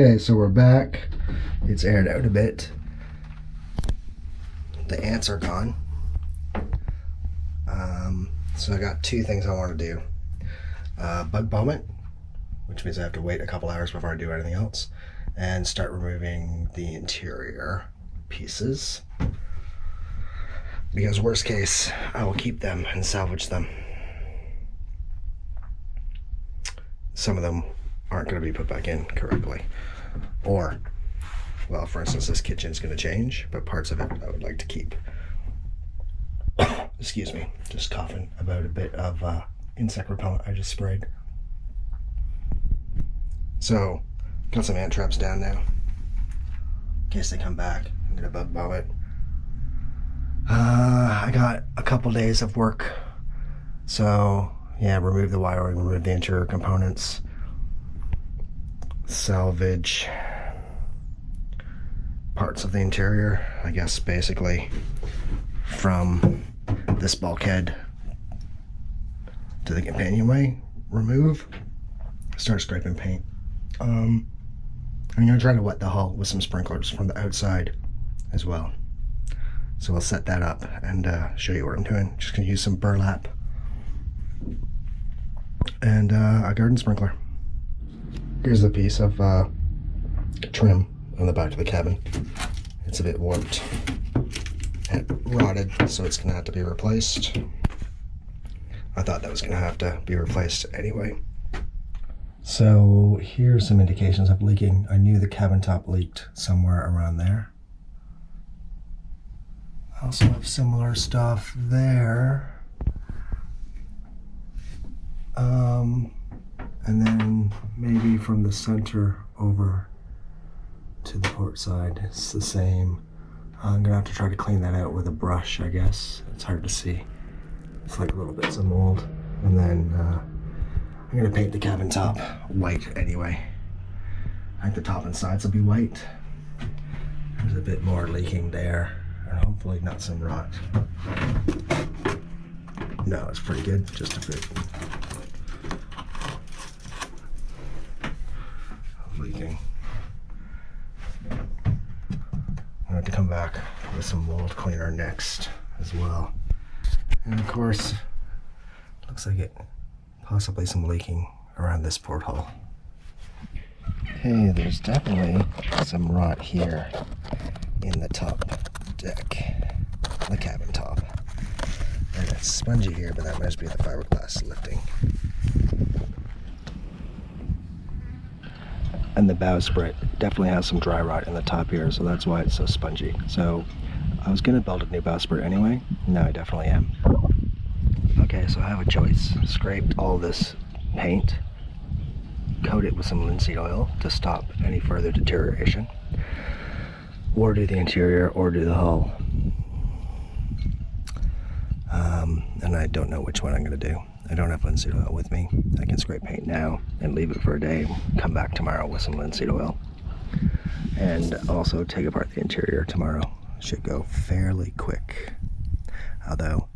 Okay, so we're back. It's aired out a bit. The ants are gone. So I got two things I want to do. Bug bomb it, which means I have to wait a couple hours before I do anything else, and start removing the interior pieces. Because worst case, I will keep them and salvage them. Some of them aren't going to be put back in correctly. Or, well, for instance, this kitchen's going to change, but parts of it I would like to keep. Excuse me, just coughing about a bit of insect repellent I just sprayed. So, got some ant traps down now. In case they come back, I'm going to bug bomb it. I got a couple days of work. So, yeah, remove the wiring, remove the interior components, salvage parts of the interior, I guess, basically from this bulkhead to the companionway, remove, start scraping paint. I'm gonna try to wet the hull with some sprinklers from the outside as well. So I'll set that up and show you what I'm doing. Just gonna use some burlap and a garden sprinkler. Here's the piece of trim on the back of the cabin. It's a bit warped and rotted, so it's gonna have to be replaced. I thought that was gonna have to be replaced anyway. So here's some indications of leaking. I knew the cabin top leaked somewhere around there. I also have similar stuff there. And then maybe from the center over to the port side, it's the same. I'm gonna have to try to clean that out with a brush, I guess. It's hard to see. It's like little bits of mold. And then I'm gonna paint the cabin top white anyway. I think the top and sides will be white. There's a bit more leaking there, and hopefully not some rot. No, it's pretty good, just a bit of leaking. I'm going to come back with some mold cleaner next as well. And of course, looks like it possibly some leaking around this porthole. Okay, there's definitely some rot here in the top deck, the cabin top. And it's spongy here, but that must be the fiberglass lifting. And the bowsprit definitely has some dry rot in the top here, so that's why it's so spongy. So I was gonna build a new bowsprit anyway. Now I definitely am. Okay, so I have a choice. Scrape all this paint, coat it with some linseed oil to stop any further deterioration, or do the interior, or do the hull. And I don't know which one I'm gonna do. I don't have linseed oil with me. I can scrape paint now and leave it for a day, come back tomorrow with some linseed oil. And also take apart the interior tomorrow. Should go fairly quick. Although,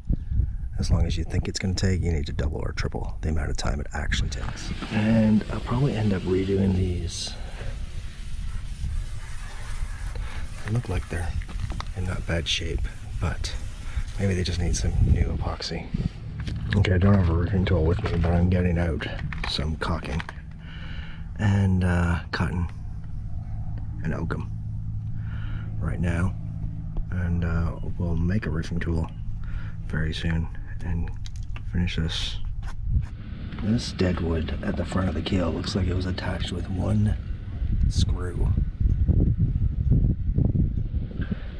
as long as you think it's gonna take, you need to double or triple the amount of time it actually takes. And I'll probably end up redoing these. They look like they're in not bad shape, but maybe they just need some new epoxy. Okay, I don't have a roofing tool with me, but I'm getting out some caulking and cotton and oakum right now, and we'll make a roofing tool very soon and finish this. This dead wood at the front of the keel looks like it was attached with one screw.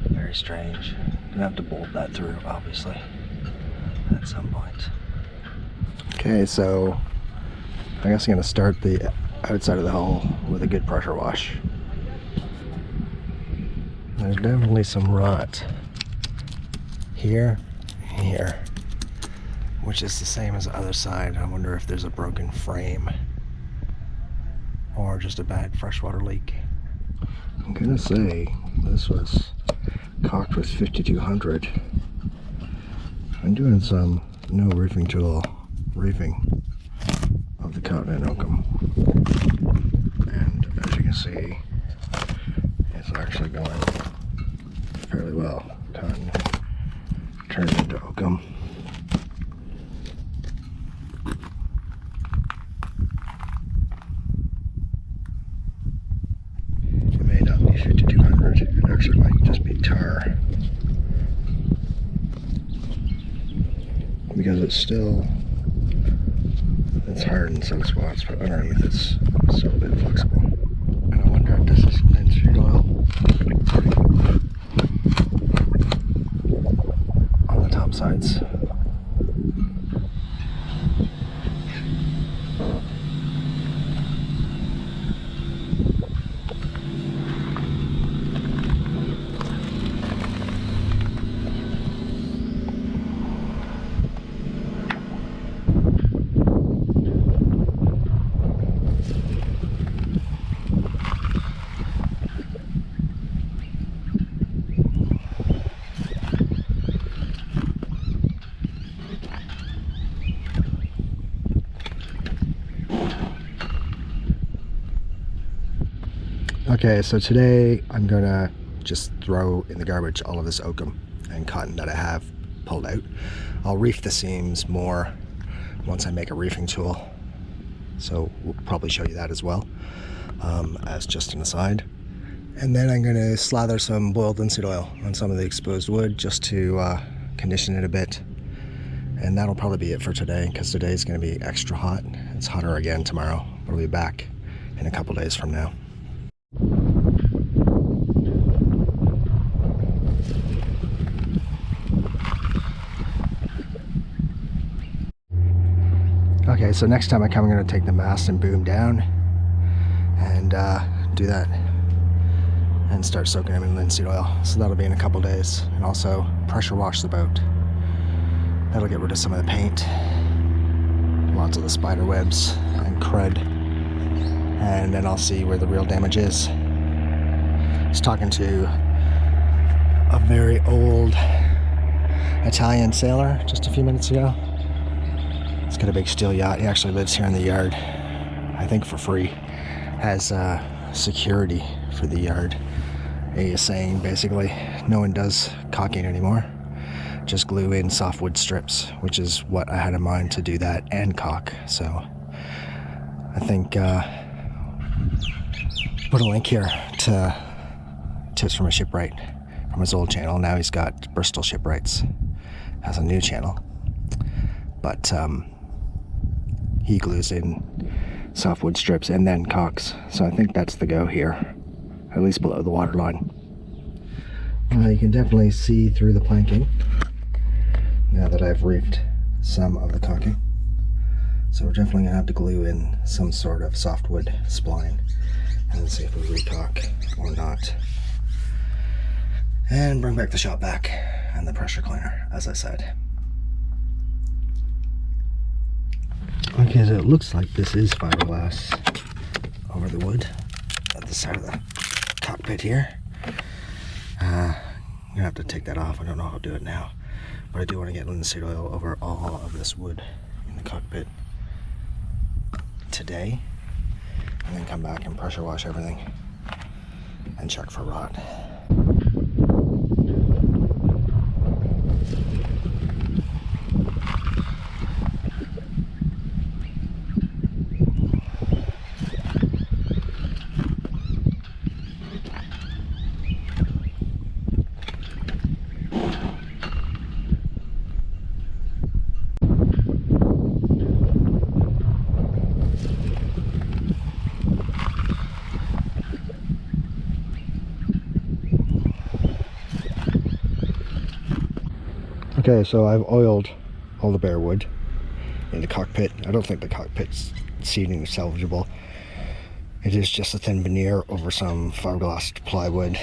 Very strange. Gonna have to bolt that through, obviously, at some point. Okay, so I guess I'm gonna start the outside of the hull with a good pressure wash. There's definitely some rot here and here, which is the same as the other side. I wonder if there's a broken frame or just a bad freshwater leak. I'm gonna say this was caulked with 5200. I'm doing some no roofing tool reefing of the cotton and oakum, and as you can can see it's actually going fairly well. Cotton turned into oakum. It may not be 5200, it actually might just be tar. Because it's hard in some spots, but underneath it's still a bit flexible. And I wonder if this is linseed oil on the top sides. Okay, so today I'm gonna just throw in the garbage all of this oakum and cotton that I have pulled out. I'll reef the seams more once I make a reefing tool, so we'll probably show you that as well, as just an aside. And then I'm gonna slather some boiled linseed oil on some of the exposed wood just to condition it a bit. And that'll probably be it for today, because today's gonna be extra hot. It's hotter again tomorrow. We'll be back in a couple days from now. Okay, so next time I come, I'm going to take the mast and boom down and do that and start soaking them in linseed oil. So that'll be in a couple days. And also pressure wash the boat. That'll get rid of some of the paint, lots of the spider webs and crud, and then I'll see where the real damage is. I was talking to a very old Italian sailor just a few minutes ago. He's got a big steel yacht. He actually lives here in the yard, I think for free. Has security for the yard. He is saying basically no one does caulking anymore. Just glue in softwood strips, which is what I had in mind to do that and caulk. So I think put a link here to tips from a shipwright from his old channel. Now he's got Bristol Shipwrights, has a new channel, but he glues in softwood strips and then caulks. So I think that's the go here, at least below the water line. You can definitely see through the planking now that I've reefed some of the caulking. So we're definitely gonna have to glue in some sort of softwood spline and see if we recaulk or not. And bring back the shop vac and the pressure cleaner, as I said. Okay, so it looks like this is fiberglass over the wood at the side of the cockpit here. I'm gonna have to take that off. I don't know how to do it now, but I do want to get linseed oil over all of this wood in the cockpit today, and then come back and pressure wash everything and check for rot. Okay, so I've oiled all the bare wood in the cockpit. I don't think the cockpit's seating is salvageable. It is just a thin veneer over some fiberglass plywood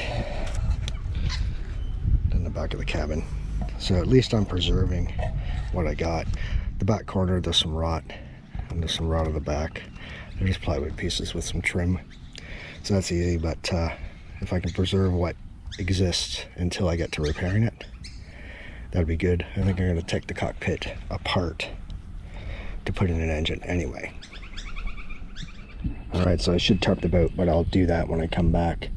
in the back of the cabin. So at least I'm preserving what I got. The back corner, there's some rot, and there's some rot on the back. They're just plywood pieces with some trim. So that's easy, but if I can preserve what exists until I get to repairing it, that'd be good. I think I'm going to take the cockpit apart to put in an engine anyway. All right, so I should tarp the boat, but I'll do that when I come back.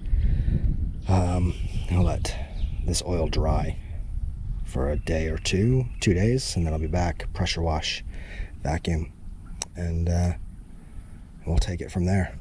I'll let this oil dry for a day or 2 days, and then I'll be back, pressure wash, vacuum, and we'll take it from there.